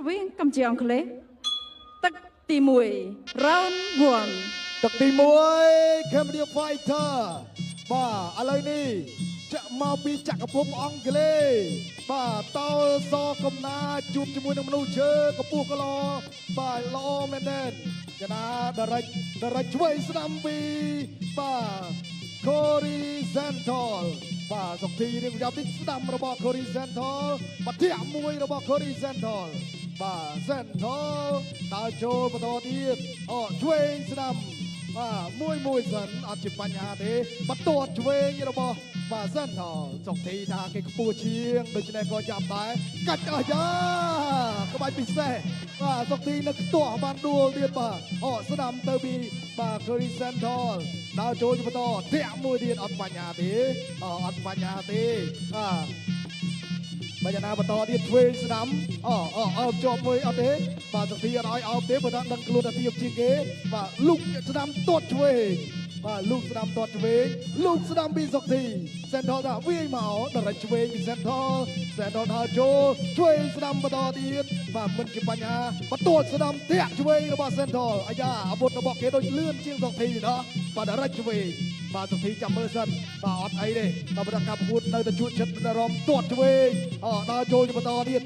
វិញកំជាអង់គ្លេសទឹកទី1 round 1ទឹកទី1 Cambodia Fighter បាទឥឡូវនេះចាក់មកពីចក្រភពអង់គ្លេសបាទតោសកំណាជួបជាមួយនឹងមនុស្សឈើកម្ពស់គីឡូបាទល្អមែនទែនចនាដរិចឆ្វេងស្ដាំពីបាទ Cory Santol បាទសុខធីរៀងយ៉ាប់ទីស្ដាំរបស់ Cory Santol បាត់ធាក់មួយរបស់ Cory Santol បាទ Santol ដើរចូលបន្តទៀតឆ្វេងស្ដាំបាទមួយសិនអត់ជាបញ្ហាទេបន្ទាត់ឆ្វេងរបស់បាទសិនសុខធីថាគេខ្ពស់ជាងដូច្នេះក៏ចាប់ដែរកាច់អស់យ៉ាក្បាច់ពិសេសបាទសុខធីនៅខ្ទាស់បានដួលទៀតបាទស្ដាំទៅពីបាទ Cory Santol ដើរចូលបន្តធាក់មួយទៀតអត់បញ្ហាទេអត់បញ្ហាទេបាទយ៉ាងណាបន្តទៀតឆ្វេងស្ដាំជាប់មួយអត់ទេបាទសុខធីអត់ឲ្យអោបទេព្រោះថាដឹងខ្លួនថាទៀបជាងគេបាទលុកស្ដាំទាត់ឆ្វេងបាទលុកស្ដាំទាត់ឆ្វេងលុកស្ដាំពីសុខធី Santol ថាវាយមកដរិចឆ្វេងពី Santol ដើរចូលឆ្វេងស្ដាំបន្តទៀតបាទមិនជាបញ្ហាបន្ទាត់ស្ដាំធាក់ឆ្វេងរបស់ Santol អាយ៉ាអាវុធរបស់គេដូចលឿនជាងសុខធីណាបាទដរិចឆ្វេងបាទសុខធីចាំមើលសិនបាទអត់អីទេដល់ប្រកាសប្រកួតនៅតែជួចចិត្តរំទាត់ឆ្វេងដើរចូលបន្តទៀត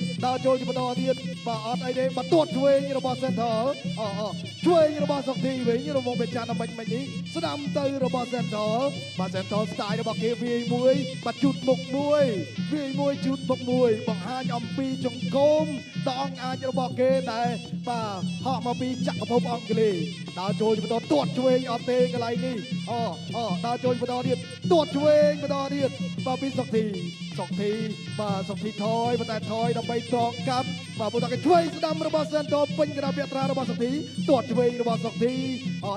បាទអត់អីទេបន្ទាត់ឆ្វេងរបស់ Santol ឆ្វេងរបស់សុខធីវិញរងបេចានមិននេះស្ដាំទៅរបស់ Santol បាទ Santol ស្ទាយរបស់គេវាយមួយបាទជូតមុខមួយវាយមួយជូតមុខមួយបង្ហាញអំពីចង្កូមដ៏អង្អាចរបស់គេដែលបាទហក់មកពីចក្រភពអង់គ្លេសដើរចូលបន្តទាត់ឆ្វេងអត់ទេកន្លែងនេះដើរចូលបន្តទៀតទាត់ឆ្វេងបន្តទៀតបាទពីសុខធីបាទសុខធីថយប៉ុន្តែថយដើម្បីត្រង់កាប់បាទពុទ្ធគេឆ្វេងស្ដាំរបស់ Santol ពេញក្រាបត្រារបស់សុខធីទាត់ឆ្វេងរបស់សុខធី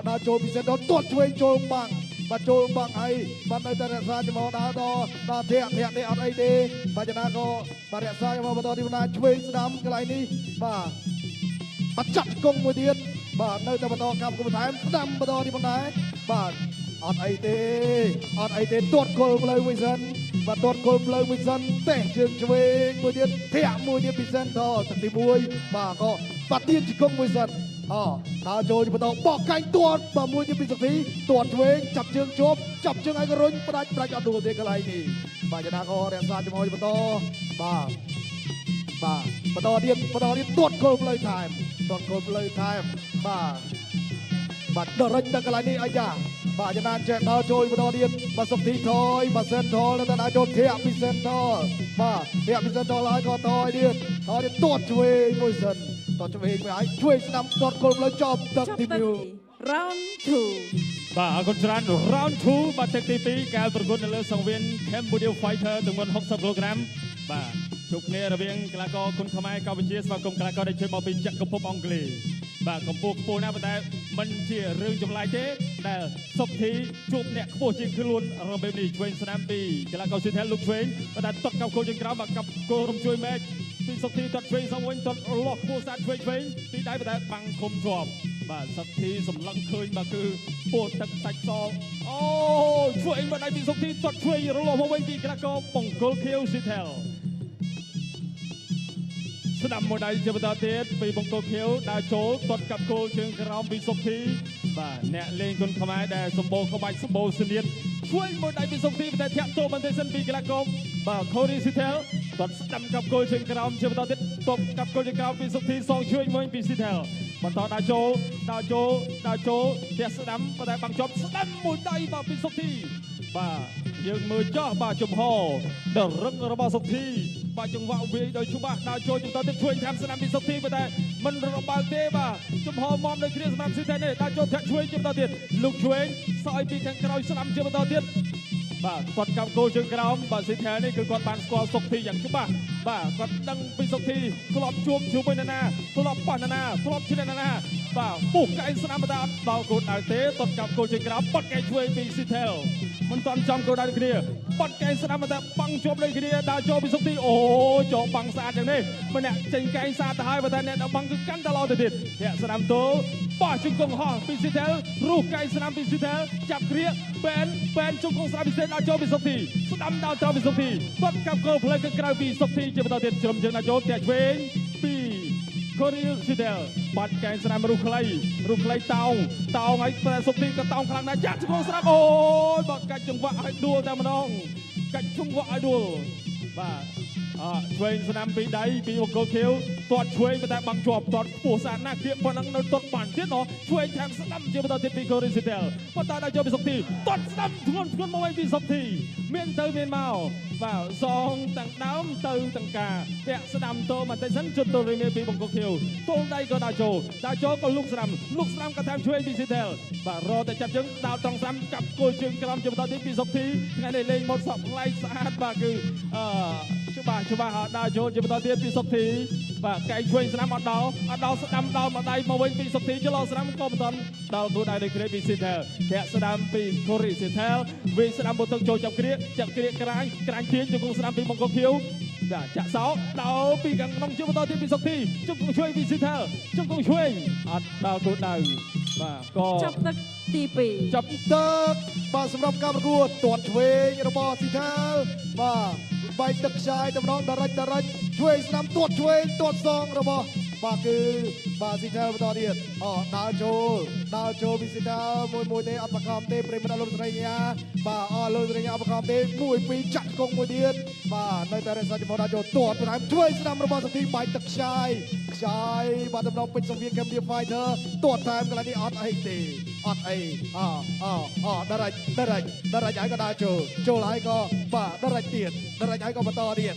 ដើរចូលពី Santol ទាត់ឆ្វេងចូលបាំងបាទចូលបាំងហើយបាទនៅតែរក្សាចំហដើរដល់ធាក់នេះអត់អីទេបាទចំណាក៏បាទរក្សាចំហបន្តទីបណ្ដាឆ្វេងស្ដាំកន្លែងនេះបាទចាត់គង់មួយទៀតបាទនៅតែបន្តកម្មគុំបន្ថែមស្ដាំបន្តទីបណ្ដាបាទអត់អីទេទាត់គល់ផ្លូវមួយសិនបាទទាត់គល់ផ្លូវមួយសិនទេជើងឆ្វេងមួយទៀតធាក់មួយទៀតពី Santol ទឹកទី1បាទក៏បាទទៀនជង្គង់មួយសិនដើរចូលបន្តបោះកាញ់ទាត់បាទមួយទៀតពីសុខធីទាត់ឆ្វេងចាប់ជើងជាប់ចាប់ជើងឲ្យក៏រុញផ្ដាច់អត់ដួលទេកន្លែងនេះបាទចំណាក៏រក្សាចំហបន្តបាទបន្តទៀតទាត់គល់ផ្លូវថែមបាទដរិចទៅកន្លែងនេះអាយ៉ាបាទចំណាចេះដើរចូលបន្តទៀតបាទសុខធីថយបាទ Santol នៅតែដើរចូលធាក់ពី Santol បាទធាក់ពី Santol ហើយក៏ថយទៀតទាត់ឆ្វេងមួយសិនតឆ្វេងមួយហើយឆ្វេងស្ដាំទាត់គល់ផ្លូវចប់ទឹកទី1 round 2បាទអរគុណច្រើន round 2បាទទឹកទី2ការប្រកួតនៅលើសង្វៀន Cambodia Fighter ទម្ងន់60 គីឡូក្រាមបាទជួបគ្នារវាងកីឡាករគុនខ្មែរកម្ពុជាស្វាគមន៍កីឡាករដែលជួយមកពីចក្រភពអង់គ្លេសបាទកម្ពុជាខ្ពស់ណាស់ប៉ុន្តែមិនជារឿងចម្លែកទេដែលសុខធីជួបអ្នកខ្ពស់ជាងខ្លួនរបៀបនេះឆ្វេងស្ដាំពីកីឡាករស៊ីថែលលោកឆ្វេងប៉ុន្តែទាត់កាប់គោលជើងក្រោមបាទកាប់គោលរំជួយមែកពីសុខធីទាត់ឆ្វេងxongវិញទាត់លាស់ខ្ពស់សាច់ឆ្វេងពីដៃប៉ុន្តែបាំងឃុំជាប់បាទសុខធីសម្លឹងឃើញបាទគឺពោះទឹកសាច់សអូឆ្វេងមកដៃពីសុខធីទាត់ឆ្វេងរលាស់មកវិញពីកីឡាករបង្គោលខៀវស៊ីថែលស្ដាំមួយដៃជាបន្តទៀតពីបង្គោលខៀវដើរចូលទាត់កាប់គោលជើងក្រោមពីសុខធីបាទអ្នកលេងគុនខ្មែរដែលសម្បូរក្បាច់សម្បូរសៀនឆ្វេងមួយដៃពីសុខធីតែធាក់ទោបន្តិចសិនពីកីឡាករបាទ Cory Santol ទាត់ស្ដាំកាប់គោលជើងក្រោមជាបន្តទៀតទាត់កាប់គោលជើងក្រោមពីសុខធីសងឆ្វេងមួយពី Santol បន្តដើរចូលធាក់ស្ដាំប៉ុន្តែបាំងជាប់ស្ដាំមួយដៃបាទពីសុខធីបាទយើងមើលចោះបាទចំហដ៏រឹងរបស់សុខធីបាទចង្វាក់វាយដោយច្បាស់ដើរចូលចំតទៅឆ្វេងតាមស្ដាំពីសុខធីប៉ុន្តែមិនរបាល់ទេបាទចំហមមនៅគ្រាសម្រាប់ស៊ីថែនេះដើរចូលធាក់ឆ្វេងចំតទៀតលោកឆ្វេងសោយពីខាងក្រោយស្ដាំជាបន្តទៀតបាទគាត់កាប់គោលជើងក្រោមបាទស៊ីថែនេះគឺគាត់បានស្គាល់សុខធីយ៉ាងច្បាស់បាទគាត់ដឹងពីសុខធីធ្លាប់ជួបជាមួយនរណាធ្លាប់ប៉ះនរណាធ្លាប់ឈ្នះនរណាបាទពុះកែងស្ដាំបន្តដល់គោលដៅទេគាត់កាប់គោលជើងក្រោមបាត់កែងឆ្វេងពីស៊ីថែមិនតាន់ចំគោលដៅគ្នាបាត់កែងស្ដាំបន្តបាំងជាប់លើគ្នាដើរចូលពីសុខធីអូចូលបាំងស្អាតយ៉ាងនេះម្នាក់ចេញកែងស្អាតទៅហើយប៉ុន្តែអ្នកដល់បាំងគឺកាន់តែល្អទៅទៀតអ្នកស្ដាំទោបោះជង្គង់ហោះពីស៊ីថែលរុះកែងស្ដាំពីស៊ីថែលចាប់គ្រាបែនជង្គង់ស្ដាំពីស៊ីថែលដល់ចូលពីសុខធីស្ដាំដល់ត្រូវពីសុខធីគាត់កាប់គោលផ្លូវក្រៅពីសុខធីជាបន្តទៀតជ្រុំជើងដល់ចូលតែឆ្វេងពី កូរីស៊ីដែលបាត់កែងស្នាមរុះខ្លីតោងឲ្យប្រែសុខទីក៏តោងខ្លាំងណាស់ចាក់ជង្គង់ស្រាប់អូយបាត់កាច់ចង្វាក់ឲ្យដួលតែម្ដងកាច់ចង្វាក់ឲ្យដួលបាទឆ្វេងស្នាមពីដៃពីបង្គោលខៀវទាត់ឆ្វេងតែបាំងជាប់ទាត់ពោះស្អាតណាស់គៀកប៉ុណ្ណឹងនៅទាត់បានទៀតឆ្វេងខាងស្ដាំជាបន្តទៀតពីកូរីស៊ីដែលប៉ុន្តែដល់ចូលពីសុខទីទាត់ស្ដាំធ្ងន់មកវិញពីសុខទីមានទៅមានមកបាទសងទាំងដើមទៅទាំងការតាក់ស្ដាំតមកតែសិនជុតទល់រៀងពីបង្គោលខៀវទល់ដៃក៏ដល់ចូលក៏លុកស្ដាំក៏តាមឆ្វេងពីស៊ីដែលបាទរត់តែចាប់ជើងដោតត្រង់ស្ដាំកាប់គល់ជើងក្រោមជាបន្តទៀតពីសុខទីថ្ងៃនេះលេងម៉ូតសក់ផ្លែកស្អាតបាទគឺច្បាស់ដល់ចូលជាបន្តទៀតពីសុខធីបាទកែងឆ្វេងស្នាមអត់ដល់ស្ដាំដល់មកដៃមកវិញពីសុខធីចលោស្ដាំក៏មិនទាន់ដល់គូដៃដូចគ្នាពីស៊ីថែលធាក់ស្ដាំពីកូរីស៊ីថែលវិញស្ដាំបូទឹកចូលចាប់គ្រាក្រាញធាញជង្គង់ស្ដាំពីបង្គោលខៀវបាទចាក់សោដល់ពីខាងក្នុងជាបន្តទៀតពីសុខធីជង្គង់ឆ្វេងពីស៊ីថែលជង្គង់ឆ្វេងអត់ដល់គូដៅបាទក៏ចាប់ទឹកទី2ចាប់ទឹកបាទសម្រាប់ការប្រកួតទាត់ឆ្វេងរបស់ស៊ីថែលបាទបែកទឹកខ្ចាយតំណងដរិចឆ្វេងស្ដាំទាត់ឆ្វេងទាត់សងរបស់បាទគឺបាទស៊ីថែលបន្តទៀតដើរចូលពីស៊ីថែលមួយទេអត់ប្រកបទេប្រិមត្តលោកស្រីញាបាទលោកស្រីញាអត់ប្រកបទេ1 2ចាក់កងមួយទៀតបាទនៅតែរក្សាចំហដើរចូលទាត់តាមឆ្វេងស្ដាំរបស់សុធីបែកទឹកខ្ចាយបាទតំណងពេជ្រសង្វៀន Cambodia Fighter ទាត់តាមកន្លែងនេះអត់អីទេអត់អីដរិចហើយក៏ដើរចូលហើយក៏បាទដរិចហើយក៏បន្តទៀត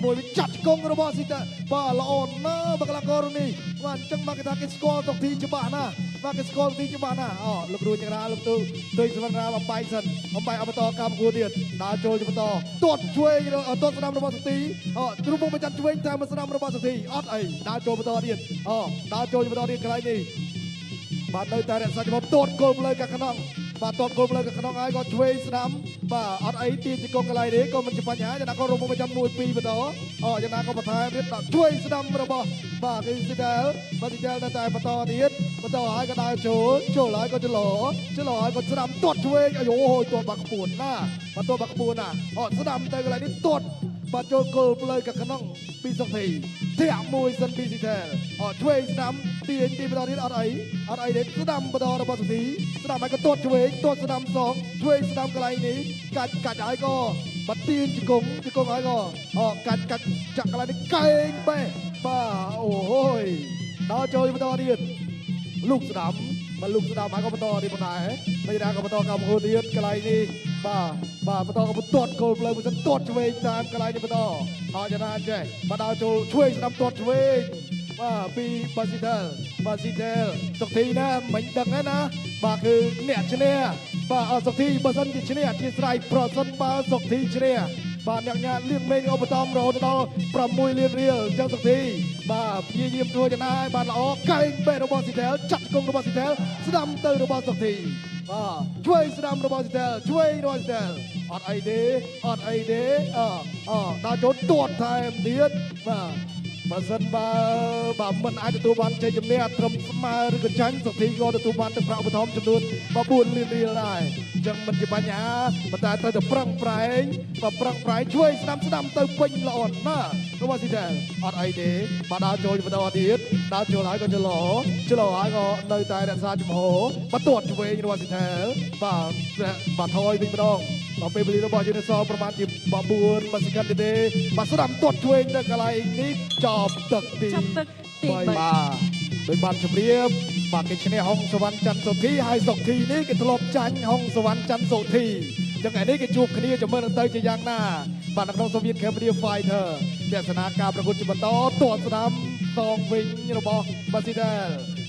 មួយវិញចាត់កងរបស់ស៊ីតាបាទល្អណាស់បកលកករនេះបាទអញ្ចឹងមកគេថាគេស្គាល់តុកទីច្បាស់ណាស់បាទគេស្គាល់ទីច្បាស់ណាស់លោករួចចង្រាលោកទូទុយសវណ្ណរាបំបែកសិនបំបែកអបតកម្មគួរទៀតដើរចូលជាបន្តទាត់ឆ្វេងទាត់ស្ដាំរបស់សុធីទ្រុំមកបញ្ចាំឆ្វេងតាមស្ដាំរបស់សុធីអត់អីដើរចូលបន្តទៀតដើរចូលជាបន្តទៀតកន្លែងនេះបាទនៅតែរក្សាចំហទាត់គល់លើកាក្នុងបាទទាត់គល់លើកាក្នុងហើយក៏ឆ្វេងស្ដាំបាទអត់អីទីជង្គង់កន្លែងនេះក៏មិនជាបញ្ហាចំណាក៏រំមកចាំ1 2បន្តចំណាក៏បន្ថែមទៀតឆ្វេងស្ដាំរបស់បាទគឺស៊ីដែលបាទស៊ីដែលនៅតែបន្តទៀតហើយក៏ដើរចូលហើយក៏ចលោហើយក៏ស្ដាំទាត់ឆ្វេងអាយទាត់បាក់ខ្ពួនណាបាទទាត់បាក់ខ្ពួនណាស្ដាំទៅកន្លែងនេះទាត់បាទចូលគល់លើកាក្នុងពីសុខធីធាក់មួយសិនពីស៊ីដែលឆ្វេងស្ដាំទីបន្តទៀតអត់អីទេស្ដាំបន្តរបស់សុធីស្ដាំហើយក៏ទាត់ឆ្វេងទាត់ស្ដាំសងឆ្វេងស្ដាំកន្លែងនេះកាច់ហើយក៏បាត់ទាញជង្គង់ហើយក៏កាច់ចាក់កន្លែងនេះកែងបេះបាទអូយដល់ចូលបន្តទៀតលូកស្ដាំហើយក៏បន្តទៀតប៉ុណ្ណាហើយណាក៏បន្តកម្មគោទៀតកន្លែងនេះបាទបន្តក៏ទាត់គោលផ្លូវមួយសិនទាត់ឆ្វេងតាមកន្លែងនេះបន្តយ៉ាងណាចេះបាទដល់ចូលឆ្វេងស្ដាំទាត់ឆ្វេងបាទពីបាស៊ីដែលសុខធីណាមិនដឹងទេណាបាទគឺអ្នកឈ្នះបាទសុខធីបើសិនជាឈ្នះអធិស្ឋានប្រសិនបើសុខធីឈ្នះបាទអ្នកញ៉ាលៀងមេងឧបត្ថម្ភរហូតដល់6 លានរៀលអញ្ចឹងសុខធីបាទព្យាយាមធ្វើយ៉ាងណាឲ្យបានល្អកែងបេះរបស់ស៊ីដែលចាត់គង់របស់ស៊ីដែលស្ដាំទៅរបស់សុខធីបាទឆ្វេងស្ដាំរបស់ស៊ីដែលឆ្វេងរបស់ស៊ីដែលអត់អីទេដល់ចូលទាត់ថែមទៀតបាទបើសិនបើមិនអាចទទួលបានជ័យជំនះត្រឹមស្មើឬក៏ចាញ់សុខធីក៏ទទួលបានទឹកប្រាក់ឧបត្ថម្ភចំនួន4 លានរៀលដែរអញ្ចឹងមិនជាបញ្ហាប៉ុន្តែត្រូវតែប្រឹងប្រែងឆ្វេងស្ដាំទៅពេញល្អណាស់របស់ស៊ីដែលអត់អីទេបាទដើរចូលបន្តទៀតដើរចូលហើយក៏ចលោហើយក៏នៅតែរក្សាចំហបាទទាត់ឆ្វេងរបស់ស៊ីដែលបាទថយវិញម្ដងដល់ពេលវេលារបស់យើងសល់ប្រហែលជា4 វិនាទីទេបាទស្ដាំទាត់ឆ្វេងទៅកន្លែងនេះចប់ទឹកទី3បាទដោយបានជម្រាបបាទគេឈ្នះហុងសវណ្ណច័ន្ទសុធីហើយសុធីនេះគេធ្លាប់ចាញ់ហុងសវណ្ណច័ន្ទសុធីអញ្ចឹងឯនេះគេជួបគ្នាជាមួយនឹងទៅជាយ៉ាងណាបាទនៅក្នុងសង្វៀន Cambodia Fighter ទស្សនាការប្រកួតជាបន្តទាត់ស្ដាំសងវិញរបស់បាស៊ីដែល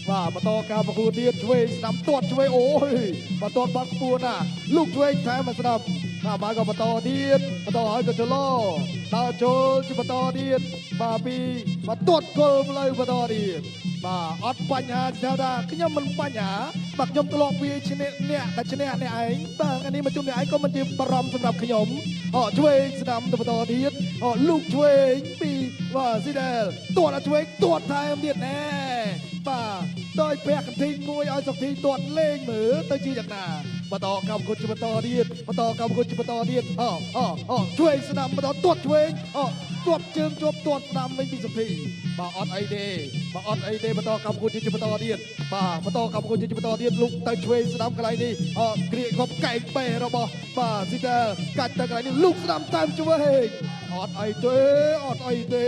បាទបន្តការប្រកួតទៀតឆ្វេងស្ដាំទាត់ឆ្វេងអូយបាទទាត់បាត់ខ្ពស់ណាលូកឆ្វេងថែមមកស្ដាំបាទក៏បន្តទៀតហើយក៏ចលោដើរចូលជាបន្តទៀតបាទទាត់គល់ផ្លូវបន្តទៀតបាទអត់បញ្ហាស្ដៅថាខ្ញុំមិនបញ្ហាបាទខ្ញុំធ្លាប់វាឈ្នះអ្នកដែលឈ្នះអ្នកឯងបាទថ្ងៃនេះមកជុំអ្នកឯងក៏មិនជាបារម្ភសម្រាប់ខ្ញុំឆ្វេងស្ដាំទៅបន្តទៀតលូកឆ្វេងពីបាទស៊ីដែលទាត់ឆ្វេងទាត់ថែមទៀតណែបាទដោយពាក់កន្ទិញមួយឲ្យសុខធីទាត់លេងមើលទៅជាយ៉ាងណាបន្តកម្មគុណជាបន្តទៀតឆ្វេងស្ដាំបន្តទាត់ឆ្វេង ទាត់ជើងជាប់ទាត់ស្ដាំវិញពីសុភីបាទអត់អីទេបាទអត់អីទេបន្តកម្មគុណជាបន្តទៀតបាទបន្តកម្មគុណជាបន្តទៀតលុកទៅឆ្វេងស្ដាំកន្លែងនេះគ្រាកប់កែងបេះរបស់បាទស៊ីតាកាច់ទៅកន្លែងនេះលុកស្ដាំតាមឆ្វេងអត់អីទេអត់អីទេ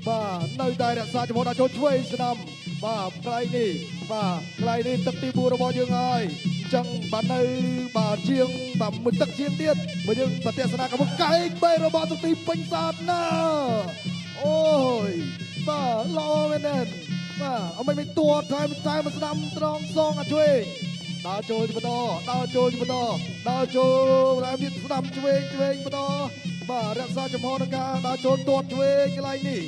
បាទនៅតែរក្សាចំណុចដល់ចូលឆ្វេងស្ដាំបាទកន្លែងនេះបាទកន្លែងនេះទឹកទី4របស់យើងហើយចឹងបាទនៅបាទជាងបាទមួយទឹកជាងទៀតបើយើងប្រទេសនាកម្មកែងបេះរបស់សុភីពេញសាទណាអូយបាទល្អមែនទេបាទអមិនមិនទួតតែមកស្ដាំត្រង់សងអត់ជួយដើរចូលបន្តដើរចូលបន្តដើរចូលឡើងទៀតស្ដាំឆ្វេងបន្តបាទរក្សាចំហនឹងការដើរចូលទួតឆ្វេងកន្លែងនេះ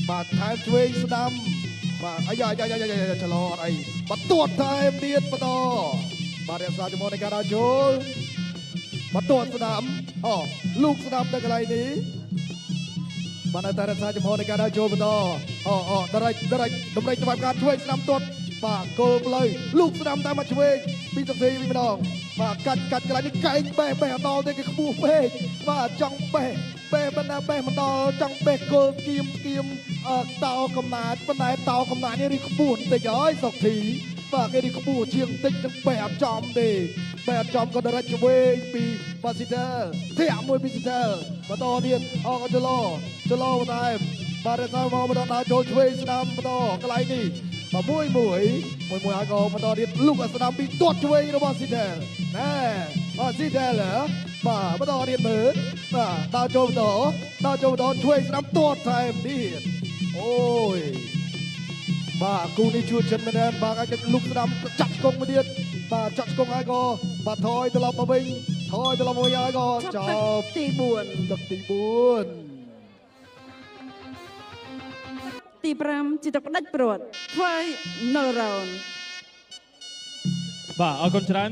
បាទថែមឆ្វេងស្ដាំបាទអាយ៉ាច្រឡអត់អីបាទទួតថែមទៀតបន្តបាទរក្សាចំហនឹងការដើរចូលបាទទួតស្ដាំលូកស្ដាំទៅកន្លែងនេះបានតែរក្សាចំហនៃការដើរចូលបន្តដរិចតម្រេចច្បាប់ការឆ្វេងស្ដាំទាត់បាទគោលផ្លូវលូកស្ដាំតាមមកឆ្វេងពីសង្ធីវិញម្ដងបាទកាច់កន្លែងនេះកែងបេះអត់ដល់ទេគេខ្ពស់ពេកបាទចង់បេះបណ្ណាបេះមិនដល់ចង់បេះគោលគៀមតោកំណាចប៉ុន្តែតោកំណាចនេះរីខ្ពស់បន្តិចហើយសង្ធីបាទគេរីខ្ពស់ជាងបន្តិចនឹងបេះអត់ចំទេបែអត់ចំក៏ដរិចឆ្វេងពីបាស៊ីតាធាក់មួយពីស៊ីតាបន្តទៀតក៏ចលោបន្តែបាទរក្សាមកបន្តដើរចូលឆ្វេងស្ដាំបន្តកន្លែងនេះបាទមួយហើយក៏បន្តទៀតលុកស្ដាំពីទាត់ឆ្វេងរបស់ស៊ីតាណែបាទស៊ីតាបាទបន្តទៀតមើលបាទដើរចូលបន្តឆ្វេងស្ដាំទាត់ថែមទៀតអូយបាទគូនេះជួចិត្តមែនទេបាទអាចលុកស្ដាំចាក់ស្គង់មួយទៀតបាទចាក់ស្គង់ហើយក៏បាទថយត្រឡប់មកវិញហើយក៏ចប់ទី4ទឹកទី4ទី5ជាទឹកផ្ដាច់ព្រាត់ Final Round បាទអរគុណច្រើន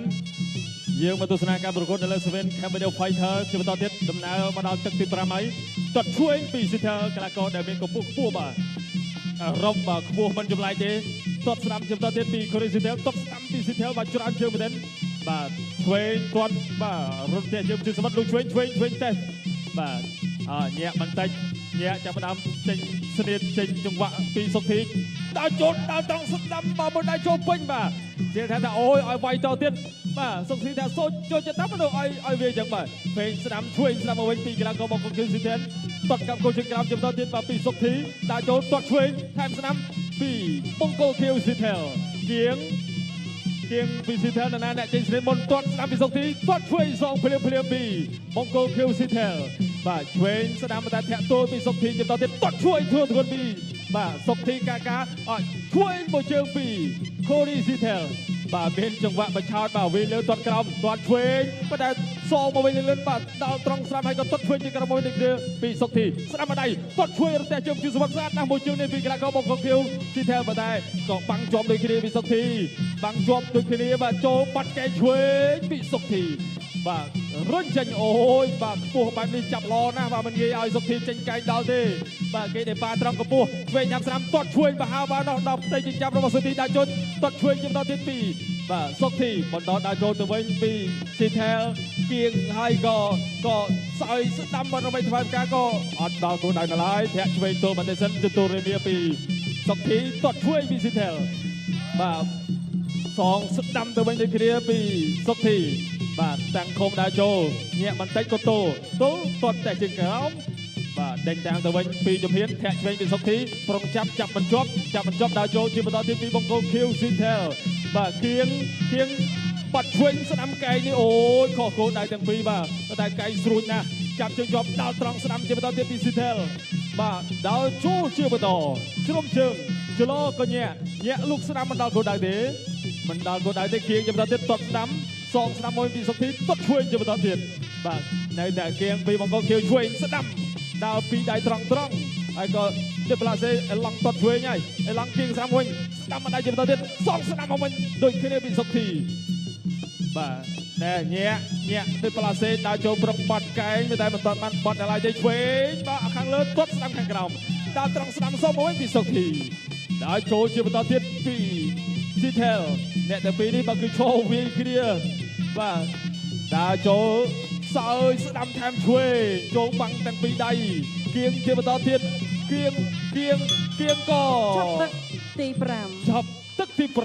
យើងមកទស្សនាការប្រកួតនៅលើ Seven Cambodia Fighter ជាបន្តទៀតដំណើរមកដល់ទឹកទី5ហើយទាត់ឆ្វេងពី Sitter កីឡាករដែលមានកម្ពស់ខ្ពស់បាទរំបាទខ្ពស់មិនចម្លែកទេទាត់ស្ដាំជាបន្តទៀតពី Korea Sitter ទាត់ស្ដាំពី Sitter បាទច្រើនជើងមែនបាទឆ្វេងទាត់បាទរត់តែយើងជិះសម្បត្តិលោកឆ្វេងតែបាទញាក់បន្តិចញាក់ចាប់ផ្ដើមចេញស្នៀតចេញចង្វាក់ពីសុខធីដើរចូលដើរត្រង់ស្ដាំបាទមកដើរចូលពេញបាទជាថាអូយឲ្យវាយតទៀតបាទសុខធីថាសូចចូលចិត្តតាមមនុស្សឲ្យវាអញ្ចឹងបាទពេញស្ដាំឆ្វេងស្ដាំមកវិញពីកីឡាករមកកុងគីស៊ីថែនទាត់កាប់គោលជើងក្រោមចំតទៀតបាទពីសុខធីដើរចូលទាត់ឆ្វេងថែមស្ដាំពីបង្គោលខៀវស៊ីថែលជាងពីស៊ីថែលណាអ្នកចេញស្រីមុនទាត់ស្ដាំពីសុខធីទាត់ឆ្វេងសងភ្លាមពីបង្គោលខៀវស៊ីថែលបាទឆ្វេងស្ដាំតែធាក់ទល់ពីសុខធីចំតទៀតទាត់ឆ្វេងធ្វើធ្ងន់ពីបាទសុខធីកាឆ្វេងមកជើងពី Korea Sitter បាទមានចង្វាក់បញ្ឆោតបាទវិញលើទាត់ក្រោមទាត់ឆ្វេងប៉ុន្តែសងមកវិញលឿនបាទដល់ត្រង់ស្ដាំហើយក៏ទាត់ឆ្វេងជាក្រោមមកវិញគ្នាពីសុខធីស្ដាំមកដៃទាត់ឆ្វេងរត់តែជើងជាសុវត្ថិស្អាតណាស់មួយជើងនេះពីកីឡាករមកកុងគីវ Sitter ប៉ុន្តែក៏បាំងជាប់ដូចគ្នាពីសុខធីបាំងជាប់ដូចគ្នាបាទចូលបាត់កែឆ្វេងពីសុខធីបាទរុញចេញអូយបាទខ្ពស់បែបនេះចាប់ល្អណាស់បាទមិនងាយឲ្យសុខធីចេញកែងដល់ទេបាទគេដែលប៉ាត្រង់កម្ពស់ឆ្វេងញ៉ាំស្រាំទាត់ឆ្វេងបហាបាទដល់ផ្ទៃចិញ្ចាំរបស់សុខធីដាក់ជន់ទាត់ឆ្វេងជាបន្តទៀតពីបាទសុខធីបន្តដាក់ចូលទៅវិញពីស៊ីថែលគៀងហើយក៏ស្អុយស្ដាំបន្តវិញធ្វើការក៏អត់ដល់គោលដៅនៅឡើយធាក់ឆ្វេងទល់បន្តិចសិនទទួលរេមៀពីសុខធីទាត់ឆ្វេងពីស៊ីថែលបាទសងស្ដាំទៅវិញដូចគ្នាពីសុខធីបាទតាំងខុំដើរចូលញាក់បន្តិចក៏ទូទាត់តែជើងក្រោមបាទដេញតាំងទៅវិញពីជំហានធាក់ឆ្វេងពីសុខធីប្រុងចាប់បញ្ចប់ដើរចូលជាបន្តទៀតពីបង្គោល Q Sitter បាទគៀងបាត់ឆ្វេងស្ដាំកែងនេះអូយខុសគោលដៅទាំងពីរបាទតែកែងស្រួចណាស់ចាប់ជើងជាប់ដល់ត្រង់ស្ដាំជាបន្តទៀតពី Sitter បាទដើរចូលជាបន្តជ្រុំជើងចលោក៏ញាក់លុកស្ដាំមិនដល់គោលដៅទេគៀងជាបន្តទៀតទាត់ស្ដាំសងស្ដាំមួយពីសុខធីទាត់ឆ្វេងជាបន្តទៀតបាទនៅតែគៀងពីបង្គោលខៀវឆ្វេងស្ដាំដើរពីដៃត្រង់ហើយក៏ជិះប្លាសេអេឡង់ទាត់ឆ្វេងហើយអេឡង់គៀងស្ដាំវិញស្ដាំមកដៃជាបន្តទៀតសងស្ដាំមកវិញដូចគ្នាពីសុខធីបាទណែញាក់ទៅប្លាសេដើរចូលប្រឹងបាត់កែងតែមិនទាន់បានបាត់ដល់ហើយទេឆ្វេងបាទខាងលើទាត់ស្ដាំខាងក្រោមដើរត្រង់ស្ដាំសងមកវិញពីសុខធីដើរចូលជាបន្តទៀតពី Sitter អ្នកទាំងពីរនេះបើគឺឈរវាយគ្នាបាទដើរចូល សើយស្ដាំថែមឆ្វេងចូលបាំងទាំងពីរដៃគៀងជាបន្តទៀតគៀងក៏ ឆាប់ទឹកទី5 ឆាប់ទឹកទី5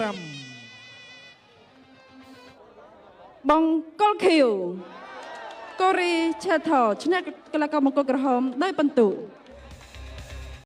បង្គោលខៀវកូរីឆេថឈ្នះកីឡាករបង្គោលក្រហមដោយពិន្ទុ